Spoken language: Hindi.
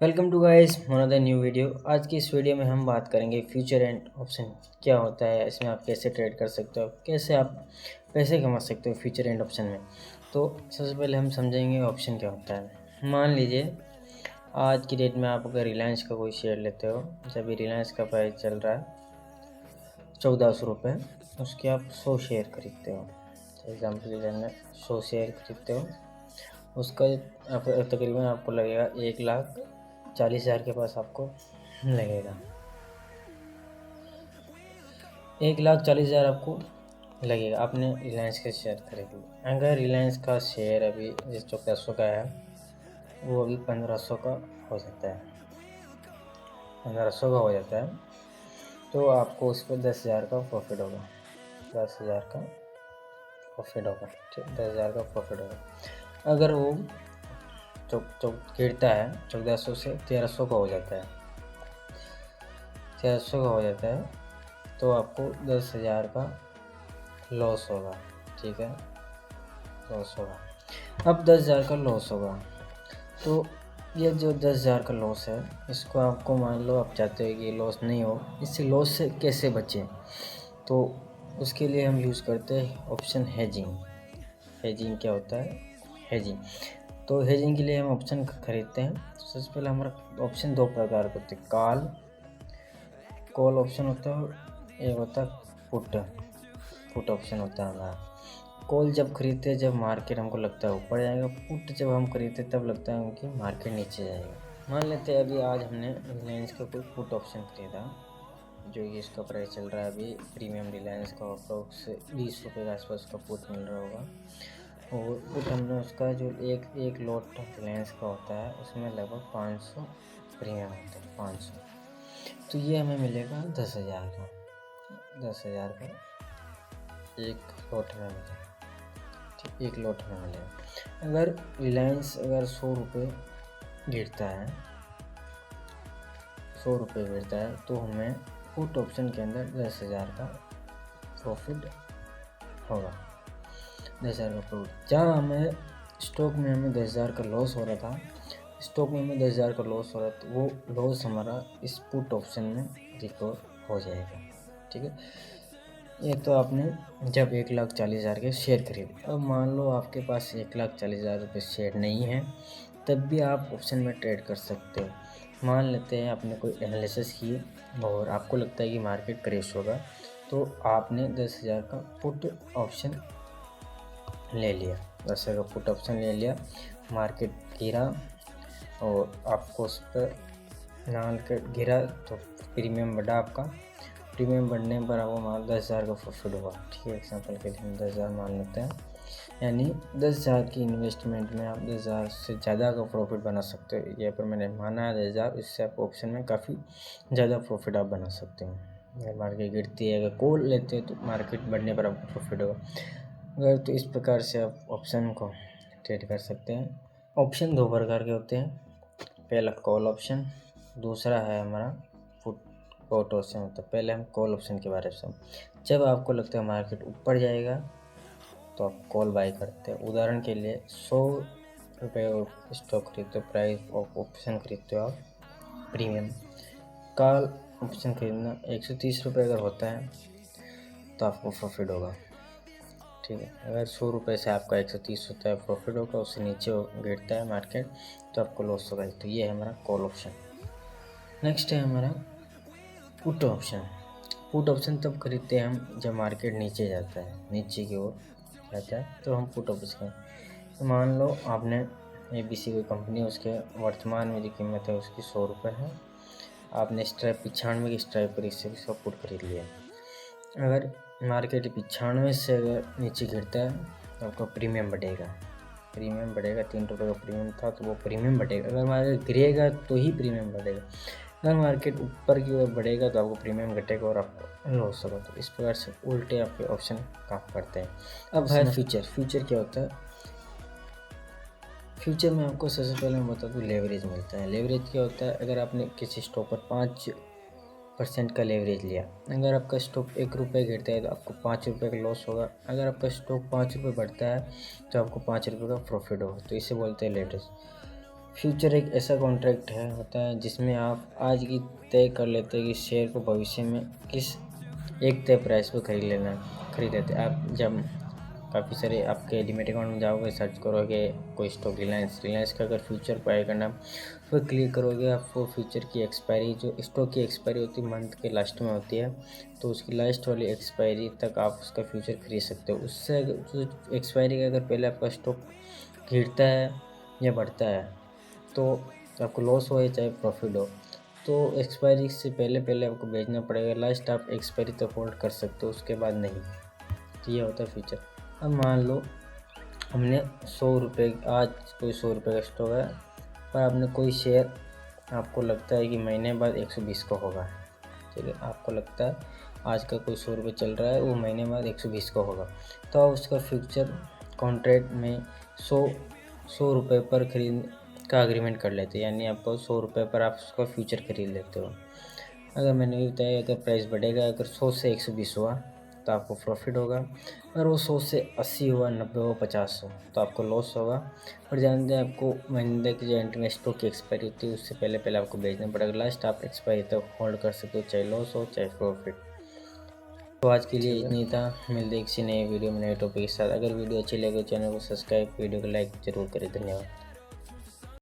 Welcome to guys another new video. आज की इस वीडियो में हम बात करेंगे फ्यूचर एंड ऑप्शन क्या होता है, इसमें आप कैसे ट्रेड कर सकते हो, कैसे आप पैसे कमा सकते हो फ्यूचर एंड ऑप्शन में। तो सबसे पहले हम समझेंगे ऑप्शन क्या होता है। मान लीजिए आज की डेट में आप अगर रिलायंस का कोई शेयर लेते हो, जब रिलायंस का प्राइस चल रहा है 1400 रुपये, उसके आप 100 शेयर खरीदते हो। एग्जाम्पल के लिए 100 शेयर खरीदते हो, उसका आप तकरीबन आपको लगेगा 1,40,000 के पास आपको लगेगा। 1,40,000 आपको लगेगा। आपने रिलायंस के शेयर खरीद लिए। अगर रिलायंस का शेयर अभी जिस 1400 का है वो अभी 1500 का हो जाता है, 1500 का हो जाता है, तो आपको उस पर 10,000 का प्रॉफिट होगा। 10,000 का प्रॉफिट होगा, ठीक, 10,000 का प्रॉफिट होगा। अगर वो गिरता है 1400 से 1300 का हो जाता है, 1300 का हो जाता है, तो आपको 10,000 का लॉस होगा। ठीक है, लॉस होगा। अब 10,000 का लॉस होगा, तो ये जो 10,000 का लॉस है, इसको आपको मान लो आप चाहते हो कि ये लॉस नहीं हो, इससे लॉस से कैसे बचें, तो उसके लिए हम यूज़ करते हैं ऑप्शन हेजिंग। हेजिंग क्या होता है? हेजिंग, तो हेजिंग के लिए हम ऑप्शन खरीदते हैं। तो सबसे पहले हमारा ऑप्शन दो प्रकार के होते हैं। कॉल ऑप्शन होता है, एक होता है पुट ऑप्शन होता है हमारा। कॉल जब खरीदते हैं जब मार्केट हमको लगता है ऊपर जाएगा, पुट जब हम खरीदते तब लगता है कि मार्केट नीचे जाएगा। मान लेते हैं अभी आज हमने रिलायंस का कोई पुट ऑप्शन खरीदा, जो ये इसका प्राइस चल रहा है अभी प्रीमियम रिलायंस का अप्रोक्स 20 रुपये के आसपास का पुट मिल रहा होगा। और पुट हमने उसका जो एक लॉट रिलायंस का होता है उसमें लगभग 500 प्रीमियम होता है, 500। तो ये हमें मिलेगा 10,000 का, 10,000 का एक लॉट में मिलेगा। ठीक, एक लॉट में मिलेगा। अगर रिलायंस अगर 100 रुपये गिरता है, 100 रुपये गिरता है, तो हमें पुट ऑप्शन के अंदर 10,000 का प्रॉफिट होगा। 10,000 का प्रॉफिट, जहाँ हमें स्टॉक में हमें 10,000 का लॉस हो रहा था, स्टॉक में हमें 10,000 का लॉस हो रहा था, वो लॉस हमारा इस पुट ऑप्शन में रिकवर हो जाएगा। ठीक है, ये तो आपने जब 1,40,000 के शेयर खरीदे। अब मान लो आपके पास 1,40,000 रुपये शेयर नहीं है, तब भी आप ऑप्शन में ट्रेड कर सकते हो। मान लेते हैं आपने कोई एनालिसिस की और आपको लगता है कि मार्केट क्रैश होगा, तो आपने 10,000 का पुट ऑप्शन ले लिया, 10,000 का पुट ऑप्शन ले लिया। मार्केट गिरा और आपको उस पर गिरा तो प्रीमियम बढ़ा आपका। प्रीमियम बढ़ने पर आपको मान 10,000 का प्रॉफिट हुआ। ठीक है, एग्जाम्पल के लिए हम 10,000 मान लेते हैं, यानी 10,000 की इन्वेस्टमेंट में आप 10,000 से ज़्यादा का प्रॉफिट बना सकते हो। ये पर मैंने माना है 10,000, इससे आप ऑप्शन में काफ़ी ज़्यादा प्रॉफिट आप बना सकते हो। अगर मार्केट गिरती है, अगर कॉल लेते हैं तो मार्केट बढ़ने पर आपको प्रॉफिट होगा। अगर तो इस प्रकार से आप ऑप्शन को ट्रेड कर सकते हैं। ऑप्शन दो प्रकार के होते हैं, पहला कॉल ऑप्शन, दूसरा है हमारा पुट ऑप्शन होता है। पहले हम कॉल ऑप्शन के बारे में समझ। जब आपको लगता है मार्केट ऊपर जाएगा तो आप कॉल बाई करते हैं। उदाहरण के लिए 100 रुपये स्टॉक खरीदते हो, प्राइस ऑफ ऑप्शन खरीदते हो आप प्रीमियम। कॉल ऑप्शन खरीदना 130 रुपये अगर होता है तो आपको प्रॉफिट होगा। ठीक है, अगर 100 रुपये से आपका 130 होता है प्रॉफिट होगा, उससे नीचे गिरता है मार्केट तो आपको लॉस होगा। तो ये है हमारा कॉल ऑप्शन। नेक्स्ट है हमारा पुट ऑप्शन। पुट ऑप्शन तब खरीदते हैं हम जब मार्केट नीचे जाता है, नीचे की ओर जाता है, तो हम पुट ऑप्शन। तो मान लो आपने ABC कोई कंपनी है, उसके वर्तमान में जो कीमत है उसकी 100 रुपये है, आपने स्ट्राइप 95 की स्ट्राइप पर इससे उसका पुट खरीद लिया। अगर मार्केट 95 से अगर नीचे गिरता है तो आपका प्रीमियम बढ़ेगा। प्रीमियम बढ़ेगा, 3 रुपये का प्रीमियम था तो वो प्रीमियम बढ़ेगा। अगर मार्केट गिरेगा तो ही प्रीमियम बढ़ेगा। अगर मार्केट ऊपर की ओर बढ़ेगा तो आपको प्रीमियम घटेगा और आपको लॉस होगा। तो इस प्रकार से उल्टे आपके ऑप्शन काम करते हैं। अब है फ्यूचर क्या होता है? फ्यूचर में आपको सबसे पहले मैं बता दूँ, लेवरेज मिलता है। लेवरेज क्या होता है? अगर आपने किसी स्टॉक पर 5% का लेवरेज लिया, अगर आपका स्टॉक 1 रुपये गिरता है तो आपको 5 रुपये का लॉस होगा। अगर आपका स्टॉक 5 रुपये बढ़ता है तो आपको 5 रुपये का प्रॉफिट होगा। तो इसे बोलते हैं लेवरेज। फ्यूचर एक ऐसा कॉन्ट्रैक्ट है होता है जिसमें आप आज की तय कर लेते हैं कि शेयर को भविष्य में किस एक तय प्राइस पर खरीद लेते हैं। आप जब काफ़ी सारे आपके डीमैट अकाउंट में जाओगे, सर्च करोगे कोई स्टॉक, रिलायंस का अगर फ्यूचर बाय करना, फिर क्लिक करोगे, आपको फ्यूचर की एक्सपायरी, जो स्टॉक की एक्सपायरी होती है मंथ के लास्ट में होती है, तो उसकी लास्ट वाली एक्सपायरी तक आप उसका फ्यूचर खरीद सकते हो। उससे जो एक्सपायरी का अगर पहले आपका स्टॉक गिरता है या बढ़ता है तो आपको लॉस हो या चाहे प्रॉफिट हो, तो एक्सपायरी से पहले आपको बेचना पड़ेगा। लास्ट आप एक्सपायरी तक होल्ड कर सकते हो, उसके बाद नहीं। तो ये होता है फ्यूचर। अब मान लो हमने 100 रुपये, आज कोई 100 रुपये का स्टॉक है, पर आपने कोई शेयर, आपको लगता है कि महीने बाद 120 का होगा, ठीक है, आपको लगता है आज का कोई 100 रुपये चल रहा है, वो महीने बाद 120 का होगा, तो आप उसका फ्यूचर कॉन्ट्रैक्ट में 100 रुपये पर खरीद का अग्रीमेंट कर लेते हैं, यानी आपको 100 रुपये पर आप उसका फ्यूचर खरीद लेते हो। अगर मैंने भी बताया, अगर प्राइस बढ़ेगा, अगर 100 से 120 हुआ तो आपको प्रॉफिट होगा, अगर वो 100 से 80 हुआ, 90 हुआ, 50 हो तो आपको लॉस होगा। और जानते हैं आपको महीने की जो इंटरनेट स्टॉक की एक्सपायरी होती है उससे पहले आपको बेचना पड़ेगा। लास्ट आप एक्सपायरी तक होल्ड कर सकते हो, चाहे लॉस हो चाहे प्रॉफिट। तो आज के लिए इतनी था, मिलते हैं किसी नए वीडियो में नए टॉपिक के साथ। अगर वीडियो अच्छी लगे तो चैनल को सब्सक्राइब, वीडियो को लाइक जरूर करें। धन्यवाद।